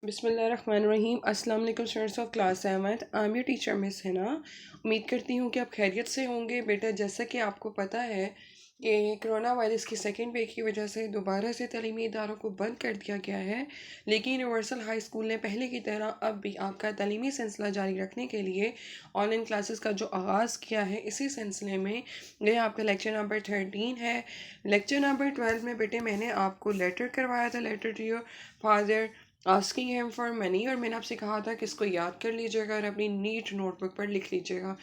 बिस्मिल्लाहिर्रहमानिर्रहीम। अस्सलाम वालेकुम students of class 7th। I am your teacher miss Hina. उम्मीद करती हूँ कि आप खैरियत से होंगे। बेटा, जैसा कि आपको पता है कि कोरोना वायरस की सेकेंड वेव की वजह से दोबारा से तालीमी इदारों को बंद कर दिया गया है, लेकिन यूनिवर्सल हाई स्कूल ने पहले की तरह अब भी आपका तालीमी सिलसिला जारी रखने के लिए ऑनलाइन क्लासेस का जो आगाज़ किया है, इसी सिलसिले में ये आपका लेक्चर नंबर 13 है। लेक्चर नंबर 12 में बेटे मैंने आपको लेटर करवाया था, letter to your father asking him for money, और मैंने आपसे कहा था कि इसको याद कर लीजिएगा और अपनी नीट नोटबुक पर लिख लीजिएगा।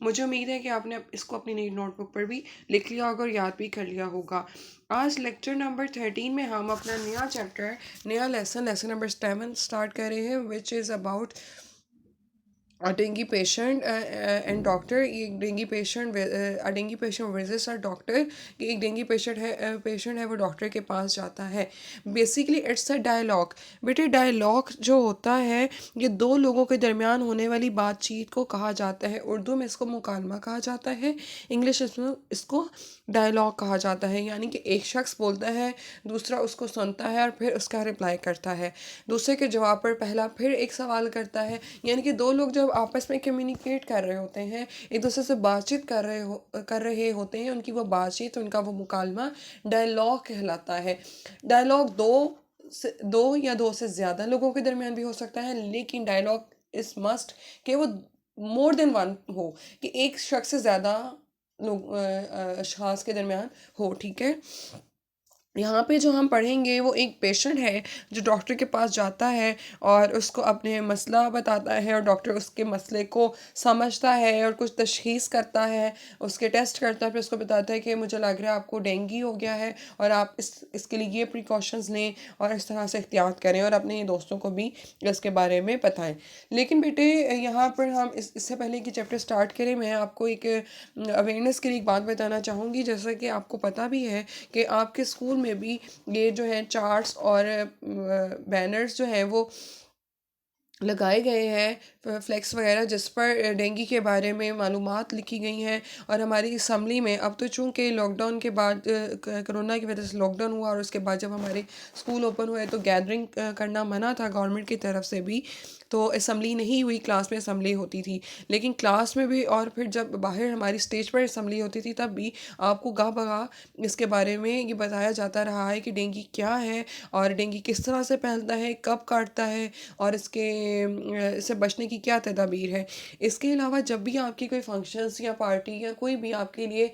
मुझे उम्मीद है कि आपने इसको अपनी नीट नोटबुक पर भी लिख लिया होगा और याद भी कर लिया होगा। आज लेक्चर नंबर 13 में हम अपना नया चैप्टर, नया लेसन नंबर 7 स्टार्ट कर रहे हैं, which is about dengue patient and doctor. ये dengue patient dengue patient visits a doctor, कि एक डेंगी पेशेंट है वो डॉक्टर के पास जाता है। Basically it's a dialogue. बेटे, डायलॉग जो होता है ये दो लोगों के दरमियान होने वाली बातचीत को कहा जाता है। उर्दू में इसको मुकालमा कहा जाता है, इंग्लिश में इसको डायलॉग कहा जाता है। यानी कि एक शख्स बोलता है, दूसरा उसको सुनता है और फिर उसका रिप्लाई करता है। दूसरे के जवाब पर पहला फिर एक सवाल करता है। यानी कि दो लोग जब आपस में कम्युनिकेट कर रहे होते हैं, एक दूसरे से बातचीत कर रहे होते हैं, उनकी वो बातचीत, उनका वो मुकालमा डायलॉग कहलाता है। डायलॉग दो या दो से ज़्यादा लोगों के दरमियान भी हो सकता है, लेकिन डायलॉग इज मस्ट कि वो मोर देन वन हो, कि एक शख्स से ज़्यादा लोग अशखास के दरमियान हो। ठीक है। यहाँ पे जो हम पढ़ेंगे वो एक पेशेंट है जो डॉक्टर के पास जाता है और उसको अपने मसला बताता है, और डॉक्टर उसके मसले को समझता है और कुछ तशख़ीस करता है, उसके टेस्ट करता है, फिर उसको बताता है कि मुझे लग रहा है आपको डेंगी हो गया है और आप इसके लिए ये प्रिकॉशंस लें और इस तरह से एहतियात करें और अपने दोस्तों को भी इसके बारे में बताएं। लेकिन बेटे, यहाँ पर हम इससे पहले कि चैप्टर स्टार्ट करें, मैं आपको एक अवेयरनेस के लिए एक बात बताना चाहूँगी। जैसा कि आपको पता भी है कि आपके स्कूल में भी ये जो है चार्ट्स और बैनर्स जो हैं वो लगाए गए हैं, फ्लेक्स वगैरह, जिस पर डेंगू के बारे में मालूमात लिखी गई हैं। और हमारी असम्बली में अब तो चूँकि लॉकडाउन के बाद कोरोना की वजह से लॉकडाउन हुआ और उसके बाद जब हमारे स्कूल ओपन हुए तो गैदरिंग करना मना था गवर्नमेंट की तरफ से भी, तो असम्बली नहीं हुई, क्लास में असम्बली होती थी। लेकिन क्लास में भी और फिर जब बाहर हमारी स्टेज पर असम्बली होती थी तब भी आपको गाह बगाह इसके बारे में ये बताया जाता रहा है कि डेंगू क्या है और डेंगू किस तरह से फैलता है, कब काटता है और इससे बचने की क्या तदाबीर है। इसके अलावा जब भी आपकी कोई फंक्शंस या पार्टी या कोई भी आपके लिए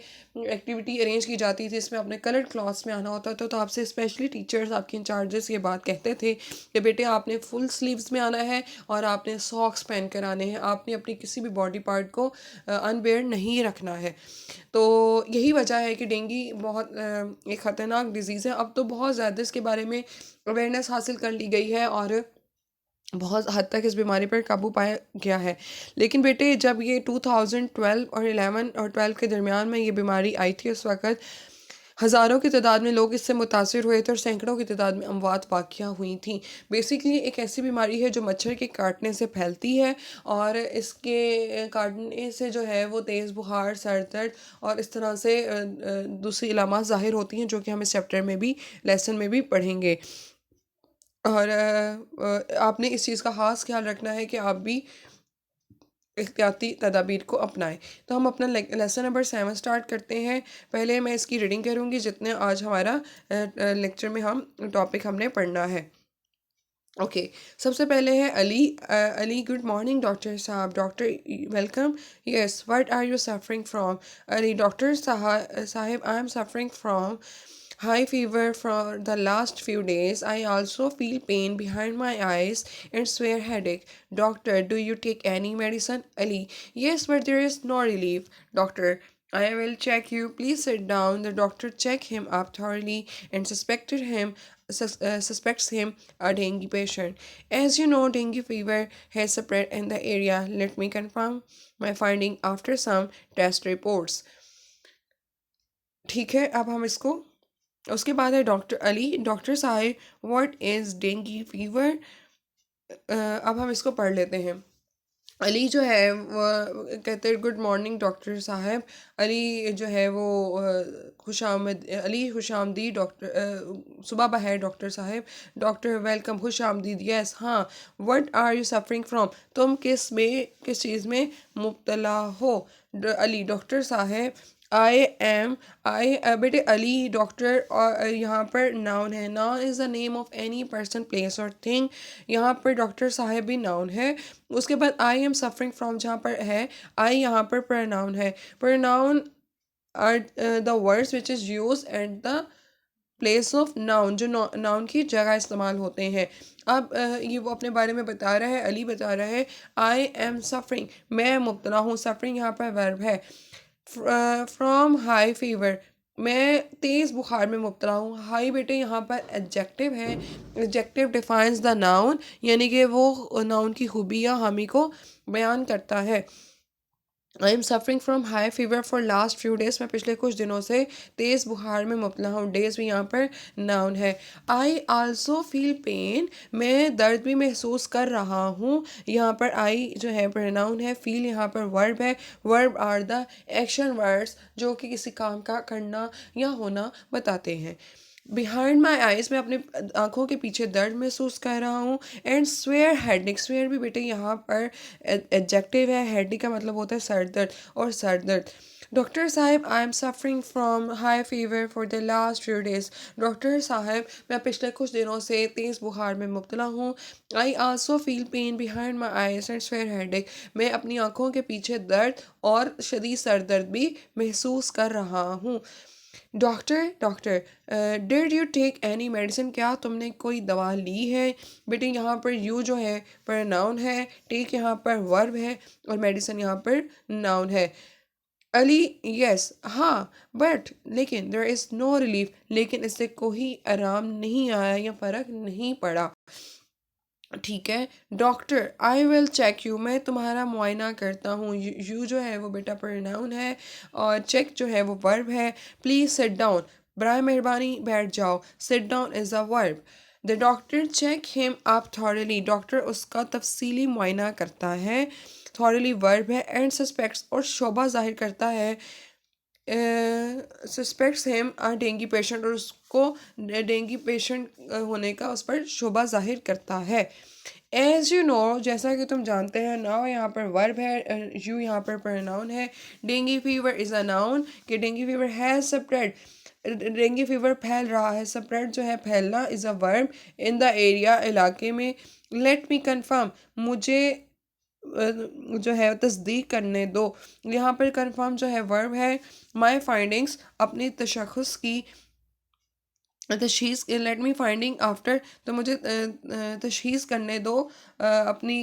एक्टिविटी अरेंज की जाती थी जिसमें आपने कलर्ड क्लॉथ्स में आना होता था, तो आपसे स्पेशली टीचर्स, आपके इंचार्जेस ये बात कहते थे कि बेटे आपने फुल स्लीव्स में आना है और आपने सॉक्स पहन कर आने हैं, आपने अपनी किसी भी बॉडी पार्ट को अनवेयर नहीं रखना है। तो यही वजह है कि डेंगू बहुत एक ख़तरनाक डिज़ीज़ है। अब तो बहुत ज़्यादा इसके बारे में अवेयरनेस हासिल कर ली गई है और बहुत हद तक इस बीमारी पर काबू पाया गया है। लेकिन बेटे, जब ये 2012 और 11 और 12 के दरमियान में ये बीमारी आई थी, उस वक़्त हज़ारों की तादाद में लोग इससे मुतासिर हुए थे और सैकड़ों की तादाद में अमवात वाक़या हुई थी। बेसिकली एक ऐसी बीमारी है जो मच्छर के काटने से फैलती है, और इसके काटने से जो है वो तेज़ बुखार, सर दर्द और इस तरह से दूसरी इलामात ज़ाहिर होती हैं, जो कि हम इस चैप्टर में भी, लेसन में भी पढ़ेंगे। और आपने इस चीज़ का ख़ास ख्याल रखना है कि आप भी एहतियाती तदाबीर को अपनाएं। तो हम अपना लेसन नंबर 7 स्टार्ट करते हैं। पहले मैं इसकी रीडिंग करूँगी जितने आज हमारा लेक्चर में हम टॉपिक हमने पढ़ना है। ओके। सबसे पहले है Ali. Ali, good morning doctor साहब। Doctor, welcome. Yes, what are you suffering from? Ali, doctor साहिब, I am suffering from high fever for the last few days. I also feel pain behind my eyes and severe headache. Doctor, do you take any medicine? Ali, yes, but there is no relief. Doctor, I will check you. Please sit down. The doctor checked him up thoroughly and suspects him a dengue patient. As you know, dengue fever has spread in the area. Let me confirm my finding after some test reports. ठीक है, अब हम इसको, उसके बाद है doctor Ali. Doctor Sahib, what is dengue fever? अब हम इसको पढ़ लेते हैं। अली जो है वो कहते हैं गुड मॉर्निंग डॉक्टर साहब। अली जो है वो खुश आमद अली खुश आमदी डॉक्टर, सुबह बखैर डॉक्टर साहब। डॉक्टर वेलकम, खुश आमदीद, यस हाँ। What are you suffering from, तुम किस चीज़ में मुब्तला हो। अली डॉक्टर साहब आई एम आई बेटे अली डॉक्टर, और यहाँ पर नाउन है। Noun is the name of any person place और थिंग। यहाँ पर डॉक्टर साहब भी नाउन है। उसके बाद आई एम सफरिंग फ्रॉम जहाँ पर है, आई यहाँ पर प्रोनाउन है। Pronoun are the words which is use at the place of noun, जो नाउन की जगह इस्तेमाल होते हैं। अब ये वो अपने बारे में बता रहा है, अली बता रहा है आई एम सफरिंग, मैं मुब्तला हूँ। सफरिंग यहाँ पर वर्ब है। फ्रॉम हाई फीवर, मैं तेज़ बुखार में मुब्तला हूँ। हाई बेटे यहाँ पर एडजेक्टिव है। एडजेक्टिव डिफाइंस द नाउन, यानी कि वो नाउन की खूबियाँ हामी को बयान करता है। आई am suffering from high fever for last few days, मैं पिछले कुछ दिनों से तेज़ बुखार में मुब्तला हूँ। डेज भी यहाँ पर नाउन है। आई आल्सो फील पेन, मैं दर्द भी महसूस कर रहा हूँ। यहाँ पर आई जो है प्रोनाउन है, फील यहाँ पर वर्ब है। Verb are the action words जो कि किसी काम का करना या होना बताते हैं। बिहाइंड माई आइज, मैं अपने आंखों के पीछे दर्द महसूस कर रहा हूँ। एंड स्वेयर हेडेक, स्वेयर भी बेटे यहाँ पर एडजेक्टिव है। हेडेक का मतलब होता है सर दर्द, और सर दर्द। डॉक्टर साहब आई am suffering from high fever for the last few days, doctor साहब मैं पिछले कुछ दिनों से तेज़ बुखार में मुब्तला हूँ। I also feel pain behind my eyes and swear headache, मैं अपनी आंखों के पीछे दर्द और शदीद सर दर्द भी महसूस कर रहा हूँ। Doctor doctor did you take any medicine, क्या तुमने कोई दवा ली है। बेटे यहाँ पर यू जो है प्रोनाउन है, टेक यहाँ पर वर्ब है, और मेडिसिन यहाँ पर नाउन है। अली यस हाँ, बट लेकिन देयर इज़ नो रिलीफ, लेकिन इससे कोई आराम नहीं आया या फ़र्क नहीं पड़ा। ठीक है। Doctor I will check you, मैं तुम्हारा मुआयना करता हूँ। यू जो है वो बेटा प्रोनाउन है, और चेक जो है वो वर्ब है। प्लीज़ सिट डाउन, बराए मेहरबानी बैठ जाओ। Sit down is a verb. The doctor check him up thoroughly, doctor उसका तफसीली मुआयना करता है। थॉरली वर्ब है। एंड सस्पेक्ट्स, और शोभा जाहिर करता है। Suspects him a dengue patient, और उसको डेंगी पेशेंट होने का उस पर शोभा जाहिर करता है। एज यू नो, जैसा कि तुम जानते हैं। नाउ यहाँ पर वर्ब है, यू यहाँ पर प्रोनाउन है। Dengue fever is a noun, कि dengue fever has spread, dengue fever फैल रहा है। स्प्रेड जो है फैलना, is a verb. In the area, इलाके में। लेट मी कन्फर्म, मुझे जो है तस्दीक करने दो। यहाँ पर कन्फर्म जो है वर्ब है। माई फाइंडिंग्स, अपनी तशख़्ख़ुस की तशख़ीस, लेट मी फाइंडिंग आफ्टर, तो मुझे तशख़ीस करने दो, अपनी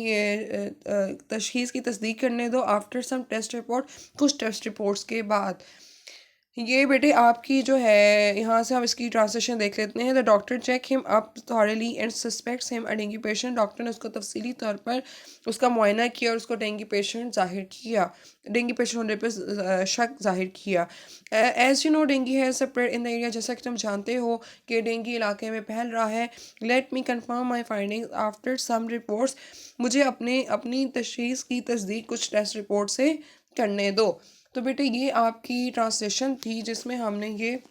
तशख़ीस की तस्दीक करने दो। आफ्टर सम टेस्ट रिपोर्ट, कुछ टेस्ट रिपोर्ट्स के बाद। ये बेटे आपकी जो है, यहाँ से हम इसकी ट्रांसलेशन देख लेते हैं। The doctor check him up thoroughly and suspects him a dengue patient, doctor ने उसको तफसीली तौर पर उसका मुआयना किया और उसको डेंगी पेशेंट जाहिर किया, डेंगी पेशेंट होने पर शक जाहिर किया। एज यू नो डेंगी है स्प्रेड इन द एरिया, जैसा कि तुम जानते हो कि डेंगी इलाके में फैल रहा है। लेट मी कन्फर्म माई फाइंडिंग्स आफ्टर सम रिपोर्ट्स, मुझे अपनी तशख़ीस की तस्दीक कुछ टेस्ट रिपोर्ट से करने दो। तो बेटे ये आपकी ट्रांसलेशन थी, जिसमें हमने ये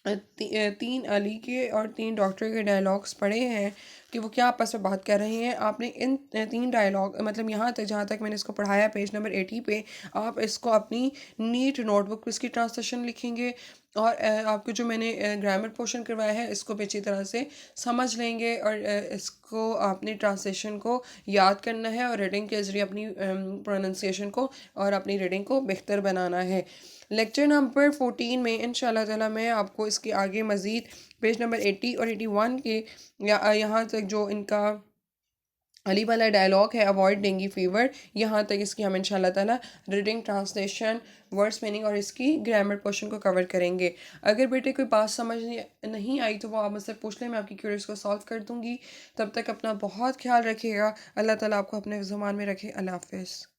तीन अली के और तीन डॉक्टर के डायलॉग्स पढ़े हैं कि वो क्या आपस में बात कर रहे हैं। आपने इन तीन डायलॉग, मतलब यहाँ तक जहाँ तक मैंने इसको पढ़ाया पेज नंबर 80 पे, आप इसको अपनी नीट नोटबुक पे इसकी ट्रांसलेशन लिखेंगे, और आपको जो मैंने ग्रामर पोर्शन करवाया है इसको भी अच्छी तरह से समझ लेंगे, और इसको आपने ट्रांसलेशन को याद करना है, और रीडिंग के ज़रिए अपनी प्रोनाउंसिएशन को और अपनी रीडिंग को बेहतर बनाना है। लेक्चर नंबर 14 में इंशाल्लाह ताला मैं आपको इसके आगे मज़ीद पेज नंबर 80 और 81 के यहाँ तक जो इनका अली वाला डायलॉग है अवॉइड डेंगी फीवर, यहाँ तक इसकी हम इंशाल्लाह ताला रीडिंग, ट्रांसलेशन, वर्ड्स मीनिंग और इसकी ग्रामर पोर्शन को कवर करेंगे। अगर बेटे कोई बात समझ नहीं आई तो वो आप मुझसे पूछ लें, मैं आपकी क्वेरीज को सॉल्व कर दूँगी। तब तक अपना बहुत ख्याल रखिएगा। अल्लाह ताला आपको अपने ज़ुबान में रखे। अल्लाह हाफ़िज़।